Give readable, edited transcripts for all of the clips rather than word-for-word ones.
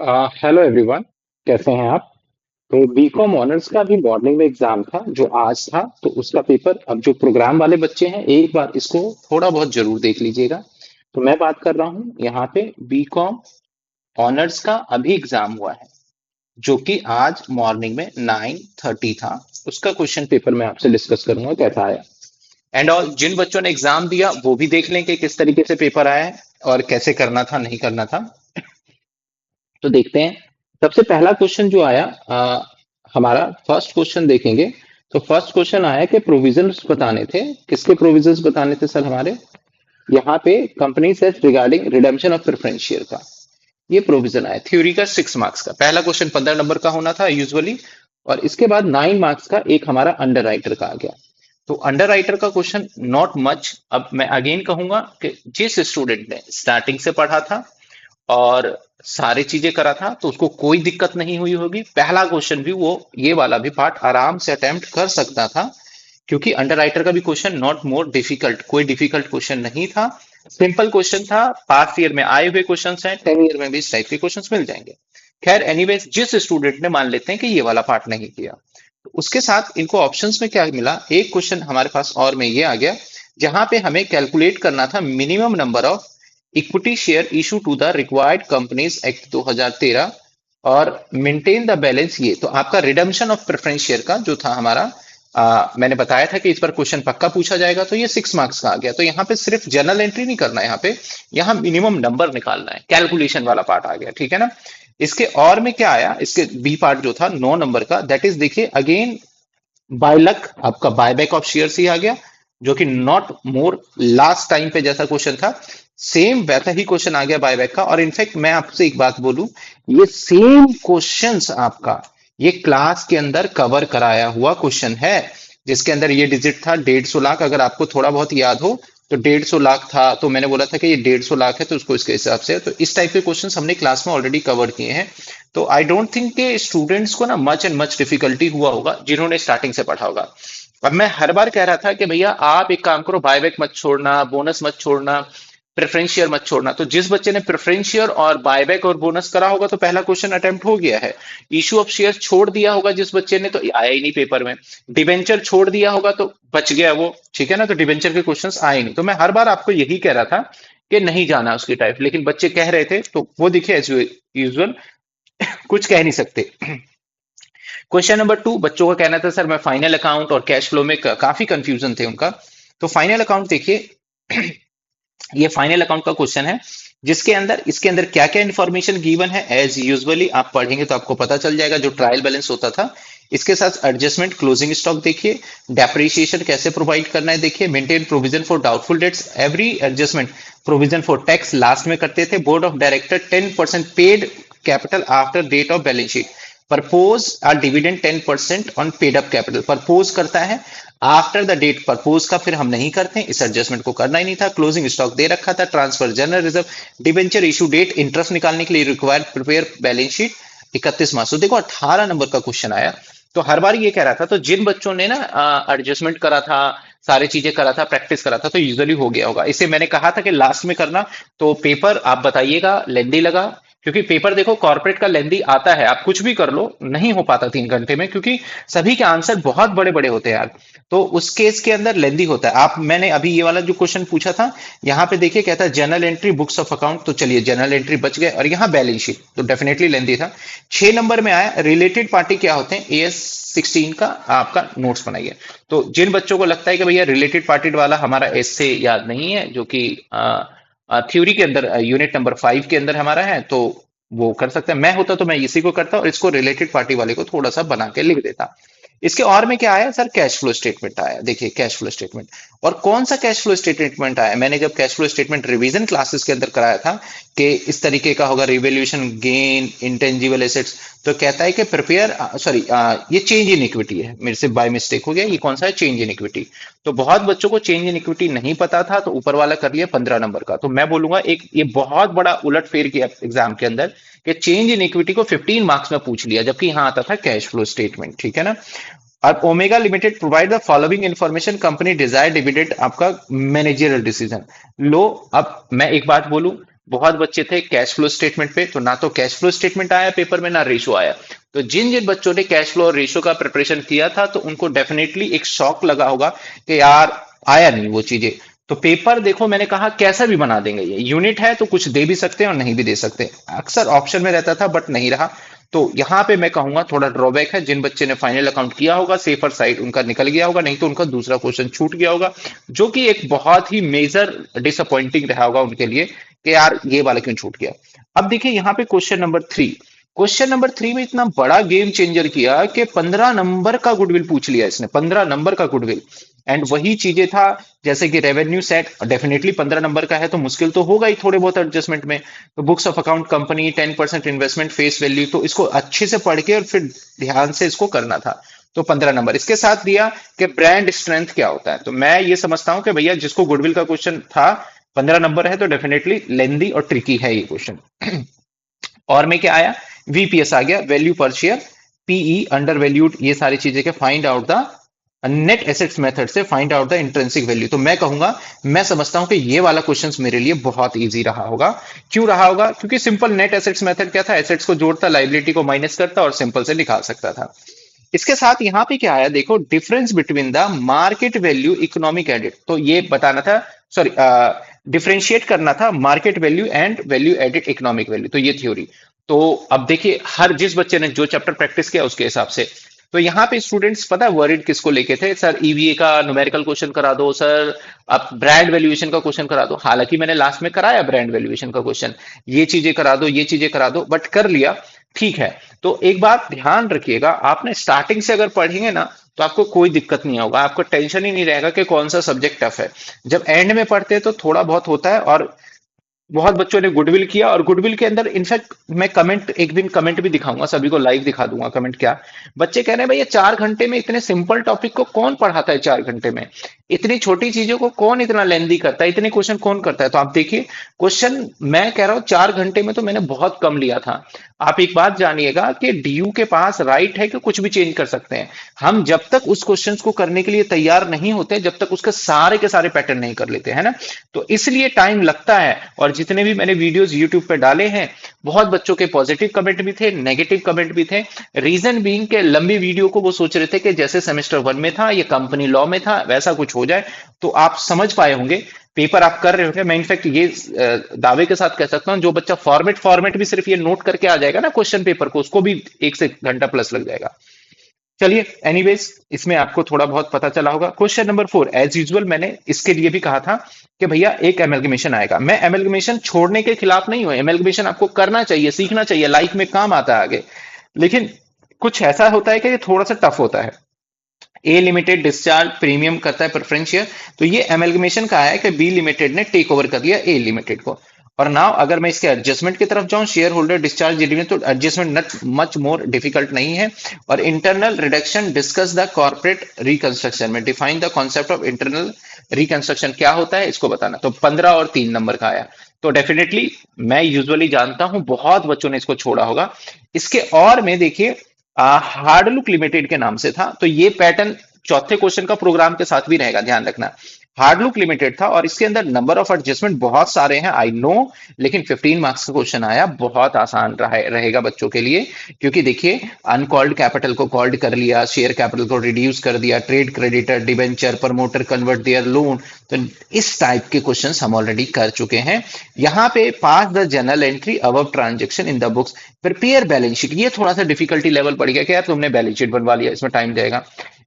Hello everyone. कैसे हैं आप? तो बीकॉम ऑनर्स का भी मॉर्निंग में एग्जाम था जो आज था, तो उसका पेपर अब जो प्रोग्राम वाले बच्चे हैं एक बार इसको थोड़ा बहुत जरूर देख लीजिएगा। तो मैं बात कर रहा हूँ यहाँ पे बीकॉम ऑनर्स का अभी एग्जाम हुआ है जो कि आज मॉर्निंग में 9:30 था। उसका क्वेश्चन पेपर मैं आपसे डिस्कस करूंगा कैसा आया। एंड ऑल जिन बच्चों ने एग्जाम दिया वो भी देख लें कि किस तरीके से पेपर आया है और कैसे करना था नहीं करना था। तो देखते हैं। सबसे पहला क्वेश्चन जो आया, हमारा फर्स्ट क्वेश्चन देखेंगे। तो फर्स्ट क्वेश्चन आया कि प्रोविजंस बताने थे। किसके प्रोविजंस बताने थे सर हमारे? यहाँ पे company says regarding redemption of preference share का ये प्रोविजन आया। थ्योरी का 6 मार्क्स का पहला क्वेश्चन 15 नंबर का होना था यूजुअली। और इसके बाद 9 मार्क्स का एक हमारा अंडर राइटर का आ गया। तो अंडर राइटर का क्वेश्चन नॉट मच। अब मैं अगेन कहूंगा कि जिस स्टूडेंट ने स्टार्टिंग से पढ़ा था और सारी चीजें करा था तो उसको कोई दिक्कत नहीं हुई होगी। पहला क्वेश्चन भी वो ये वाला भी पार्ट आराम से अटेम्प्ट कर सकता था, क्योंकि अंडर राइटर का भी क्वेश्चन नॉट मोर डिफिकल्ट, कोई डिफिकल्ट क्वेश्चन नहीं था। सिंपल क्वेश्चन था। पास्ट ईयर में आए हुए क्वेश्चंस हैं, 10 ईयर में भी इस टाइप के क्वेश्चंस मिल जाएंगे। खैर एनीवेज जिस स्टूडेंट ने मान लेते हैं कि ये वाला पार्ट नहीं किया, तो उसके साथ इनको ऑप्शंस में क्या मिला, एक क्वेश्चन हमारे पास और में ये आ गया जहां पे हमें कैलकुलेट करना था minimum number of equity share issue to the required companies act 2013 और मेंटेन द बैलेंस। ये तो आपका रिडम्पशन ऑफ प्रेफरेंस शेयर का जो था हमारा, मैंने बताया था कि इस पर क्वेश्चन पक्का पूछा जाएगा, तो ये 6 मार्क्स का आ गया। तो यहाँ पे सिर्फ जर्नल एंट्री नहीं करना है, यहाँ पे यहाँ मिनिमम नंबर निकालना है, कैलकुलेशन वाला पार्ट आ गया, ठीक है ना। इसके और में क्या आया, इसके बी पार्ट जो था 9 नंबर का, दैट इज देखिए अगेन बाय लक आपका बायबैक ऑफ शेयर्स ही आ गया, जो कि नॉट मोर लास्ट टाइम पे जैसा क्वेश्चन था सेम वैसा ही क्वेश्चन आ गया बायबैक का। और इनफैक्ट मैं आपसे एक बात बोलूं, ये सेम क्वेश्चंस आपका ये क्लास के अंदर कवर कराया हुआ क्वेश्चन है, जिसके अंदर ये डिजिट था 150 लाख। अगर आपको थोड़ा बहुत याद हो तो 150 लाख था, तो मैंने बोला था कि ये 150 लाख है तो उसको इसके हिसाब से, तो इस टाइप के क्वेश्चंस हमने क्लास में ऑलरेडी कवर किए हैं। तो आई डोंट थिंक कि स्टूडेंट्स को ना मच एंड मच डिफिकल्टी हुआ होगा जिन्होंने स्टार्टिंग से पढ़ा होगा। अब मैं हर बार कह रहा था कि भैया आप एक काम करो, बायबैक मत छोड़ना, बोनस मत छोड़ना, प्रेफरेंस शेयर मत छोड़ना। तो जिस बच्चे ने प्रेफरेंस शेयर और बायबैक और बोनस करा होगा तो पहला क्वेश्चन अटेम्प्ट हो गया है। इशू ऑफ शेयर छोड़ दिया होगा जिस बच्चे ने, तो आया ही नहीं पेपर में। डिबेंचर छोड़ दिया होगा तो बच गया वो, ठीक है ना। तो डिबेंचर के क्वेश्चंस आए नहीं, तो मैं हर बार आपको यही कह रहा था कि नहीं जाना उसकी टाइप, लेकिन बच्चे कह रहे थे तो वो देखिए एज यूजुअल कुछ कह नहीं सकते। क्वेश्चन नंबर 2, बच्चों का कहना था सर मैं फाइनल अकाउंट और कैश फ्लो में काफी कंफ्यूजन थे उनका। तो फाइनल अकाउंट देखिए, ये फाइनल अकाउंट का क्वेश्चन है जिसके अंदर इसके अंदर क्या क्या इंफॉर्मेशन गिवन है एज यूजुअली आप पढ़ेंगे तो आपको पता चल जाएगा। जो ट्रायल बैलेंस होता था, इसके साथ एडजस्टमेंट क्लोजिंग स्टॉक देखिए, डेप्रिसिएशन कैसे प्रोवाइड करना है देखिए, maintain provision for doubtful debts, every adjustment provision for tax last में करते थे। Board of director 10% paid capital after date of balance sheet, propose a dividend 10% on paid up capital, propose करता है after the date. Purpose का फिर हम नहीं करते, इस एडजस्टमेंट को करना ही नहीं था। क्लोजिंग स्टॉक दे रखा था, transfer general reserve, debenture issue date, interest निकालने के लिए required prepare balance sheet 31 March. तो देखो 18 नंबर का क्वेश्चन आया। तो हर बार ये कह रहा था, तो जिन बच्चों ने ना एडजस्टमेंट करा था, सारी चीजें करा था, प्रैक्टिस करा था, तो यूजुअली हो गया होगा। इसे मैंने कहा था कि लास्ट में करना। तो पेपर आप बताइएगा लेंदी लगा, क्योंकि पेपर देखो कॉर्पोरेट का लेंदी आता है, आप कुछ भी कर लो नहीं हो पाता 3 घंटे में, क्योंकि सभी के आंसर बहुत बड़े बड़े होते हैं यार। तो उस केस के अंदर लेंदी होता है। आप मैंने अभी ये वाला जो क्वेश्चन पूछा था, यहाँ पे देखिए कहता है general entry books of account, तो चलिए जनरल एंट्री बच गए, और यहाँ बैलेंस शीट तो डेफिनेटली लेंदी था। 6 नंबर में आया रिलेटेड पार्टी क्या होते हैं, AS16 का आपका नोट्स बनाइए। तो जिन बच्चों को लगता है कि भैया रिलेटेड पार्टी वाला हमारा एस से याद नहीं है, जो कि थ्योरी के अंदर यूनिट नंबर 5 के अंदर हमारा है, तो वो कर सकते हैं। मैं होता तो मैं इसी को करता और इसको रिलेटेड पार्टी वाले को थोड़ा सा बना के लिख देता। इसके और में क्या आया सर, कैश फ्लो स्टेटमेंट आया। देखिए कैश फ्लो स्टेटमेंट, और कौन सा कैश फ्लो स्टेटमेंट आया, मैंने जब cash flow statement revision classes के अंदर कराया था कि इस तरीके का होगा, रिवैल्यूएशन गेन इंटेंजिबल एसेट्स, तो कहता है कि प्रिपेयर, सॉरी ये चेंज इन इक्विटी है, मेरे से बाय मिस्टेक हो गया, ये कौन सा है, चेंज इन इक्विटी। तो बहुत बच्चों को चेंज इन इक्विटी नहीं पता था, तो ऊपर वाला कर लिया 15 नंबर का। तो मैं बोलूंगा एक ये बहुत बड़ा उलट फेर किया एग्जाम के अंदर, कि चेंज इन इक्विटी को 15 मार्क्स में पूछ लिया, जबकि यहाँ आता था कैश फ्लो स्टेटमेंट, ठीक है ना। और Omega Limited provide the following information company desire dividend, आपका मैनेजरियल डिसीजन लो। अब मैं एक बात बोलूं, बहुत बच्चे थे कैश फ्लो स्टेटमेंट पे, तो ना तो कैश फ्लो स्टेटमेंट आया पेपर में, ना रेशो आया। तो जिन जिन बच्चों ने कैश फ्लो और रेशो का प्रिपरेशन किया था, तो उनको डेफिनेटली एक शॉक लगा होगा कि यार आया नहीं वो चीजें। तो पेपर देखो, मैंने कहा कैसा भी बना देंगे, ये यूनिट है तो कुछ दे भी सकते हैं और नहीं भी दे सकते। अक्सर ऑप्शन में रहता था बट नहीं रहा। तो यहाँ पे मैं कहूंगा थोड़ा ड्रॉबैक है, जिन बच्चे ने फाइनल अकाउंट किया होगा सेफर साइड उनका निकल गया होगा, नहीं तो उनका दूसरा क्वेश्चन छूट गया होगा, जो कि एक बहुत ही मेजर डिसअपॉइंटिंग रहा होगा उनके लिए कि यार ये वाला क्यों छूट गया। अब देखिए यहाँ पे क्वेश्चन नंबर 3, क्वेश्चन नंबर 3 में इतना बड़ा गेम चेंजर किया कि 15 नंबर का गुडविल पूछ लिया इसने, 15 नंबर का गुडविल। एंड वही चीजें था जैसे कि रेवेन्यू सेट, डेफिनेटली 15 नंबर का है तो मुश्किल तो होगा ही थोड़े बहुत एडजस्टमेंट में। तो books of account company 10% investment face value, तो इसको अच्छे से पढ़ के और फिर ध्यान से इसको करना था। तो 15 नंबर इसके साथ दिया कि ब्रांड स्ट्रेंथ क्या होता है। तो मैं ये समझता हूं कि भैया जिसको गुडविल का क्वेश्चन था 15 नंबर है तो डेफिनेटली लेंदी और ट्रिकी है ये क्वेश्चन। और में क्या आया, वीपीएस आ गया, वैल्यू पर शेयर, पीई अंडर वैल्यूड, ये सारी चीजें के find out the net assets method से find out the intrinsic value. तो मैं कहूंगा, मैं समझता हूं कि ये वाला क्वेश्चन मेरे लिए बहुत इजी रहा होगा। क्यों रहा होगा, क्योंकि सिंपल नेट एसेट्स मेथड क्या था, एसेट्स को जोड़ता, लाइबिलिटी को माइनस करता और सिंपल से निकाल सकता था। इसके साथ यहां पे क्या आया देखो, difference between the market value economic added, तो ये बताना था, सॉरी डिफरेंशिएट करना था market value and value added economic value, तो ये थ्योरी। तो अब देखिए हर जिस बच्चे ने जो चैप्टर प्रैक्टिस किया उसके हिसाब से। तो यहाँ पे स्टूडेंट्स पता है वरीड किसको लेके थे, सर ईवीए का न्यूमेरिकल क्वेश्चन करा दो सर, आप ब्रांड वैल्यूएशन का क्वेश्चन करा दो। हालांकि मैंने लास्ट में कराया ब्रांड वैल्यूएशन का क्वेश्चन, ये चीजें करा दो ये चीजें करा दो, बट कर लिया, ठीक है। तो एक बात ध्यान रखिएगा, आपने स्टार्टिंग से अगर पढ़ेंगे ना तो आपको कोई दिक्कत नहीं होगा, आपको टेंशन ही नहीं रहेगा कि कौन सा सब्जेक्ट टफ है। जब एंड में पढ़ते हैं तो थोड़ा बहुत होता है। और बहुत बच्चों ने गुडविल किया, और गुडविल के अंदर इनफैक्ट मैं कमेंट, एक दिन कमेंट भी दिखाऊंगा, सभी को लाइव दिखा दूंगा कमेंट क्या। बच्चे कह रहे हैं भैया 4 घंटे में इतने सिंपल टॉपिक को कौन पढ़ाता है, 4 घंटे में इतनी छोटी चीजों को कौन इतना लेंदी करता है, इतने क्वेश्चन कौन करता है। तो आप देखिए क्वेश्चन, मैं कह रहा हूं 4 घंटे में तो मैंने बहुत कम लिया था। आप एक बात जानिएगा कि डीयू के पास राइट है कि कुछ भी चेंज कर सकते हैं। हम जब तक उस क्वेश्चंस को करने के लिए तैयार नहीं होते, जब तक उसके सारे के सारे पैटर्न नहीं कर लेते, है ना। तो इसलिए टाइम लगता है। और जितने भी मैंने वीडियोस यूट्यूब पे डाले हैं, बहुत बच्चों के पॉजिटिव कमेंट भी थे, नेगेटिव कमेंट भी थे। रीजन बीइंग के लंबी वीडियो को वो सोच रहे थे कि जैसे सेमेस्टर 1 में था, ये कंपनी लॉ में था, वैसा कुछ हो जाए। तो आप समझ पाए होंगे, पेपर आप कर रहे होंगे। मैं इनफैक्ट ये दावे के साथ कह सकता हूं, जो बच्चा फॉर्मेट फॉर्मेट भी सिर्फ ये नोट करके आ जाएगा ना क्वेश्चन पेपर को, उसको भी 1 से घंटा प्लस लग जाएगा। चलिए एनीवेज, इसमें आपको थोड़ा बहुत पता चला होगा। क्वेश्चन नंबर 4 एज यूजुअल मैंने इसके लिए भी कहा था कि भैया एक एमलगमेशन आएगा। मैं एमलगमेशन छोड़ने के खिलाफ नहीं हूं, एमलगमेशन आपको करना चाहिए, सीखना चाहिए, लाइफ में काम आता है आगे। लेकिन कुछ ऐसा होता है कि ये थोड़ा सा टफ होता है। ए लिमिटेड डिस्चार्ज प्रीमियम करता है प्रेफरेंस शेयर, तो ये एमलगमेशन का है कि बी लिमिटेड ने टेक ओवर कर लिया ए लिमिटेड को। और नाउ अगर मैं इसके एडजस्टमेंट की तरफ जाऊं, शेयर होल्डर डिस्चार्ज डिविडेंड, तो adjustment not much more difficult नहीं है। और internal reduction discuss the corporate reconstruction में, define the concept of internal reconstruction क्या होता है इसको बताना। तो 15 और 3 नंबर का आया। तो डेफिनेटली मैं यूजुअली जानता हूं बहुत बच्चों ने इसको छोड़ा होगा। इसके और में देखिए हार्डलुक लिमिटेड के नाम से था, तो ये पैटर्न चौथे क्वेश्चन का प्रोग्राम के साथ भी रहेगा, ध्यान रखना। हार्डलुक लिमिटेड था और इसके अंदर नंबर ऑफ एडजस्टमेंट बहुत सारे हैं, आई नो, लेकिन 15 मार्क्स का क्वेश्चन आया, बहुत आसान रहेगा बच्चों के लिए। क्योंकि देखिए अनकॉल्ड कैपिटल को कॉल्ड कर लिया, शेयर कैपिटल को रिड्यूस कर दिया, trade creditor, debenture, promoter convert there loan, तो इस टाइप के क्वेश्चंस हम ऑलरेडी कर चुके हैं। यहाँ पे pass the general entry above transaction in the books, prepare balance sheet, ये थोड़ा सा डिफिकल्टी लेवल पड़ गया कि यार तुमने बैलेंस शीट बनवा लिया, इसमें टाइम जाएगा।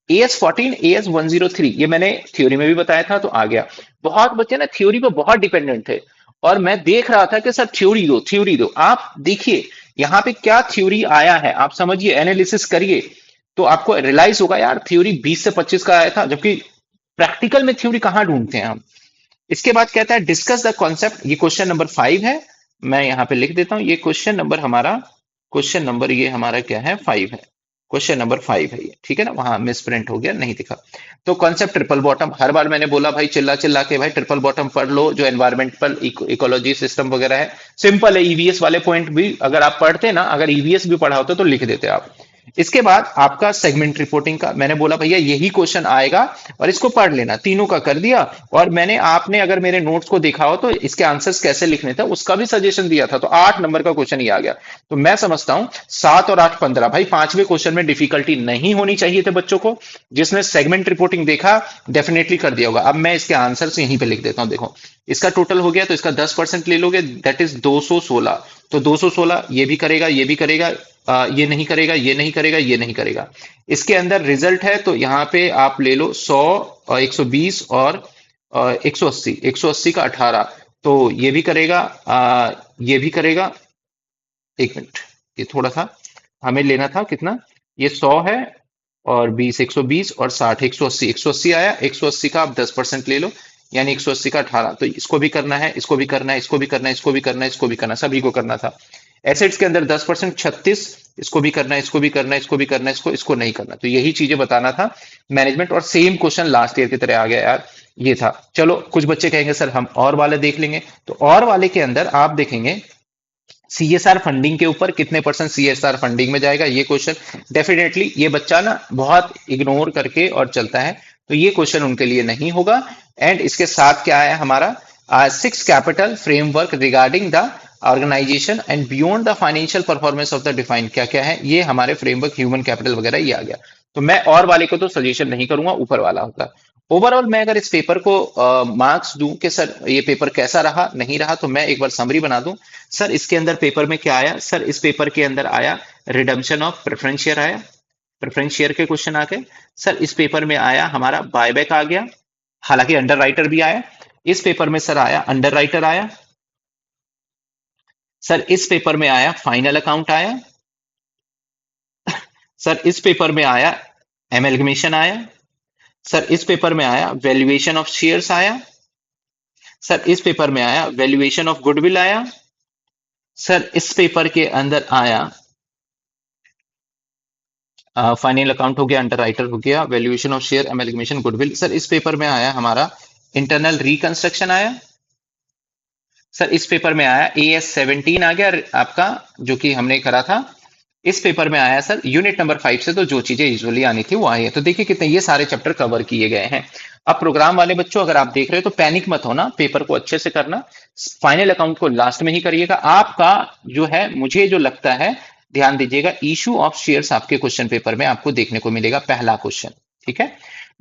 AS14 AS103 ये मैंने थ्योरी में भी बताया था, तो आ गया। बहुत बच्चे ना थ्योरी पे बहुत डिपेंडेंट थे, और मैं देख रहा था कि सर थ्योरी दो थ्योरी दो। आप देखिए यहाँ पे क्या थ्योरी आया है, आप समझिए, एनालिसिस करिए, तो आपको रियलाइज होगा यार थ्योरी 20 से 25 का आया था, जबकि प्रैक्टिकल में थ्योरी कहाँ ढूंढते हैं हम। इसके बाद कहता है डिस्कस द कॉन्सेप्ट, ये क्वेश्चन नंबर 5 है। मैं यहाँ पे लिख देता हूं, ये क्वेश्चन नंबर ये हमारा क्या है, 5 है। क्वेश्चन नंबर 5 है ये, ठीक है ना, वहां मिस प्रिंट हो गया, नहीं दिखा। तो कॉन्सेप्ट ट्रिपल बॉटम, हर बार मैंने बोला भाई चिल्ला चिल्ला के भाई ट्रिपल बॉटम पढ़ लो, जो एनवायरमेंटल इकोलॉजी सिस्टम वगैरह है, सिंपल है। ईवीएस वाले पॉइंट भी अगर आप पढ़ते ना, अगर ईवीएस भी पढ़ा होता तो लिख देते आप। इसके बाद आपका सेगमेंट रिपोर्टिंग का मैंने बोला भैया यही क्वेश्चन आएगा और इसको पढ़ लेना, तीनों का कर दिया। और मैंने आपने अगर मेरे नोट्स को देखा हो तो इसके आंसर्स कैसे लिखने थे उसका भी सजेशन दिया था, तो 8 नंबर का क्वेश्चन ही आ गया। तो मैं समझता हूं 7 और 8 15, भाई पांचवें क्वेश्चन में डिफिकल्टी नहीं होनी चाहिए थे बच्चों को। जिसने सेगमेंट रिपोर्टिंग देखा डेफिनेटली कर दिया होगा। अब मैं इसके आंसर्स यहीं पे लिख देता हूं, देखो इसका टोटल हो गया तो इसका 10% ले लोगे, दैट इज 216। तो 216 ये भी करेगा, ये भी करेगा, ये नहीं करेगा, ये नहीं करेगा, ये नहीं करेगा। इसके अंदर रिजल्ट है तो यहाँ पे आप ले लो 100 और 120 और 180, 180 का 18, तो ये भी करेगा, ये भी करेगा। एक मिनट, ये थोड़ा सा हमें लेना था कितना, ये 100 है और 20, 120 और 60, 180, 180 आया, 180 का आप 10% ले लो, यानी 180 का 18। तो इसको भी करना है, इसको भी करना है, इसको भी करना है, इसको भी करना है, इसको भी करना है, सभी को करना था। एसेट्स के अंदर 10% 36, इसको भी करना है, इसको भी करना है, इसको भी करना है, इसको इसको नहीं करना। तो यही चीजें बताना था मैनेजमेंट, और सेम क्वेश्चन लास्ट ईयर की तरह आ गया यार, ये था। चलो कुछ बच्चे कहेंगे सर हम और वाले देख लेंगे, तो और वाले के अंदर आप देखेंगे सीएसआर फंडिंग के ऊपर कितने परसेंट सीएसआर फंडिंग में जाएगा, ये क्वेश्चन डेफिनेटली ये बच्चा ना बहुत इग्नोर करके और चलता है, तो ये क्वेश्चन उनके लिए नहीं होगा। एंड इसके साथ क्या है हमारा 6 capital framework regarding the organisation and beyond the financial performance of the define, क्या क्या है ये हमारे फ्रेमवर्क ह्यूमन कैपिटल वगैरह ये आ गया। तो मैं और वाले को तो सजेशन नहीं करूंगा, ऊपर वाला होता। ओवरऑल मैं अगर इस पेपर को मार्क्स दूं कि सर ये पेपर कैसा रहा नहीं रहा, तो मैं एक बार समरी बना दूं। सर इसके अंदर पेपर में क्या आया, सर इस पेपर के अंदर आया रिडम्पशन ऑफ प्रेफरेंस शेयर आया, प्रेफरेंस शेयर के क्वेश्चन आ गए। सर इस पेपर में आया हमारा बायबैक आ गया, हालांकि अंडर राइटर भी आया। इस पेपर में सर आया अंडर राइटर आया। सर इस पेपर में आया फाइनल अकाउंट आया। सर इस पेपर में आया एमेलगमेशन आया। सर इस पेपर में आया वैल्यूएशन ऑफ शेयर्स आया। सर इस पेपर में आया वैल्यूएशन ऑफ गुडविल आया। सर इस पेपर के अंदर आया फाइनल अकाउंट हो गया, अंडर राइटर हो गया, valuation of share, amalgamation, goodwill. Sir इस पेपर में आया हमारा इंटरनल रिकंस्ट्रक्शन आया। सर इस पेपर में आया AS17 आ गया आपका, जो कि हमने करा था। इस पेपर में आया सर यूनिट नंबर 5 से तो जो चीजें यूजुअली आनी थी वो आई है। तो देखिए कितने ये सारे चैप्टर कवर किए गए हैं। अब प्रोग्राम वाले बच्चों अगर आप देख रहे हो तो पैनिक मत होना, पेपर को अच्छे से करना, फाइनल अकाउंट को लास्ट में ही करिएगा। आपका जो है मुझे जो लगता है, ध्यान दीजिएगा, इशू ऑफ शेयर्स आपके क्वेश्चन पेपर में आपको देखने को मिलेगा, पहला क्वेश्चन, ठीक है।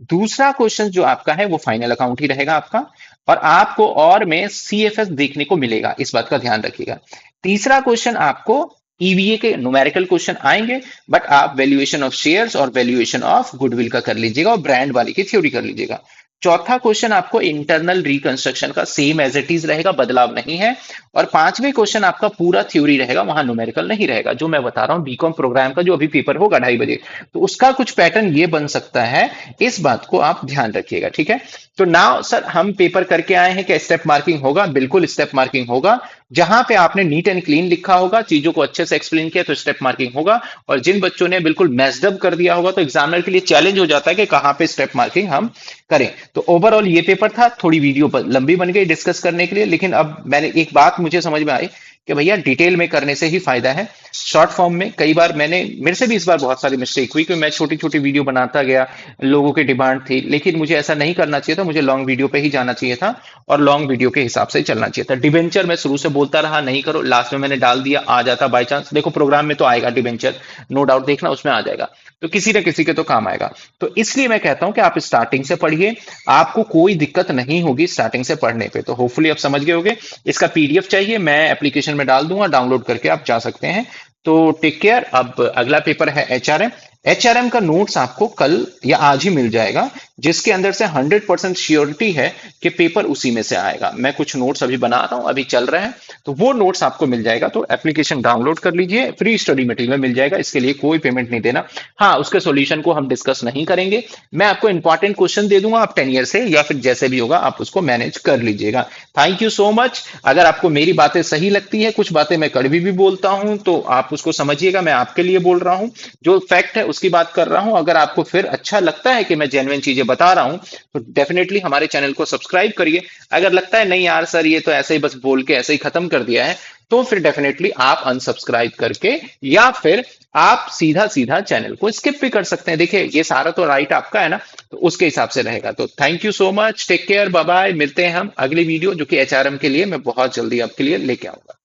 दूसरा क्वेश्चन जो आपका है वो फाइनल अकाउंट ही रहेगा आपका, और आपको और में CFS देखने को मिलेगा, इस बात का ध्यान रखिएगा। तीसरा क्वेश्चन आपको EVA के न्यूमेरिकल क्वेश्चन आएंगे, बट आप वैल्यूएशन ऑफ शेयर्स और वैल्यूएशन ऑफ गुडविल का कर लीजिएगा और ब्रांड वाली की थ्योरी कर लीजिएगा। चौथा क्वेश्चन आपको इंटरनल रिकंस्ट्रक्शन का सेम एज इट इज रहेगा, बदलाव नहीं है। और पांचवें क्वेश्चन आपका पूरा थ्योरी रहेगा, वहां न्यूमेरिकल नहीं रहेगा। जो मैं बता रहा हूं बीकॉम प्रोग्राम का जो अभी पेपर होगा 2:30 बजे, तो उसका कुछ पैटर्न ये बन सकता है, इस बात को आप ध्यान रखिएगा, ठीक है। तो नाउ सर हम पेपर करके आए हैं कि स्टेप मार्किंग होगा, बिल्कुल स्टेप मार्किंग होगा। जहां पे आपने नीट एंड क्लीन लिखा होगा, चीजों को अच्छे से एक्सप्लेन किया, तो स्टेप मार्किंग होगा। और जिन बच्चों ने बिल्कुल मैस्डअप कर दिया होगा, तो एग्जामिनर के लिए चैलेंज हो जाता है कि कहां पे स्टेप मार्किंग हम करें। तो ओवरऑल ये पेपर था, थोड़ी वीडियो लंबी बन गई डिस्कस करने के लिए, लेकिन अब मैंने एक बात मुझे समझ में आई कि भैया डिटेल में करने से ही फायदा है। शॉर्ट फॉर्म में कई बार मेरे से भी इस बार बहुत सारी मिस्टेक हुई कि मैं छोटी छोटी वीडियो बनाता गया, लोगों की डिमांड थी, लेकिन मुझे ऐसा नहीं करना चाहिए था, मुझे लॉन्ग वीडियो पे ही जाना चाहिए था और लॉन्ग वीडियो के हिसाब से चलना चाहिए था। डिबेंचर मैं शुरू से बोलता रहा नहीं करो, लास्ट में मैंने डाल दिया, आ जाता बाई चांस, देखो प्रोग्राम में तो आएगा डिबेंचर, नो डाउट, देखना उसमें आ जाएगा, तो किसी न किसी के तो काम आएगा। तो इसलिए मैं कहता हूं कि आप स्टार्टिंग से पढ़िए, आपको कोई दिक्कत नहीं होगी स्टार्टिंग से पढ़ने पे। तो होपफुली आप समझ गए होंगे। इसका PDF चाहिए, मैं एप्लीकेशन में डाल दूंगा, डाउनलोड करके आप जा सकते हैं। तो टेक केयर। अब अगला पेपर है HRM। HRM का नोट्स आपको कल या आज ही मिल जाएगा, जिसके अंदर से 100% श्योरिटी है कि पेपर उसी में से आएगा। मैं कुछ नोट्स अभी बना रहा हूं, अभी चल रहे हैं, तो वो नोट्स आपको मिल जाएगा। तो एप्लीकेशन डाउनलोड कर लीजिए, फ्री स्टडी मटेरियल मिल जाएगा, इसके लिए कोई पेमेंट नहीं देना। हाँ, उसके सॉल्यूशन को हम डिस्कस नहीं करेंगे, मैं आपको इंपॉर्टेंट क्वेश्चन दे दूंगा, आप 10 ईयर से या फिर जैसे भी होगा आप उसको मैनेज कर लीजिएगा। Thank you so much. अगर आपको मेरी बातें सही लगती है, कुछ बातें मैं कड़वी भी बोलता हूं, तो आप उसको समझिएगा, मैं आपके लिए बोल रहा हूं, जो फैक्ट है उसकी बात कर रहा हूं। अगर आपको फिर अच्छा लगता है कि मैं जेन्युइन चीजें बता रहा हूं, तो डेफिनेटली हमारे चैनल को सब्सक्राइब करिए। अगर लगता है नहीं यार सर ये तो ऐसे ही बस बोल के ऐसे ही खत्म कर दिया है, तो फिर डेफिनेटली आप अनसब्सक्राइब करके या फिर आप सीधा सीधा चैनल को स्किप भी कर सकते हैं। देखिए ये सारा तो राइट आपका है ना, तो उसके हिसाब से रहेगा। तो thank you so much, take care, bye bye, मिलते हैं हम अगली वीडियो जो कि एचआरएम के लिए मैं बहुत जल्दी आपके लिए लेके आऊंगा।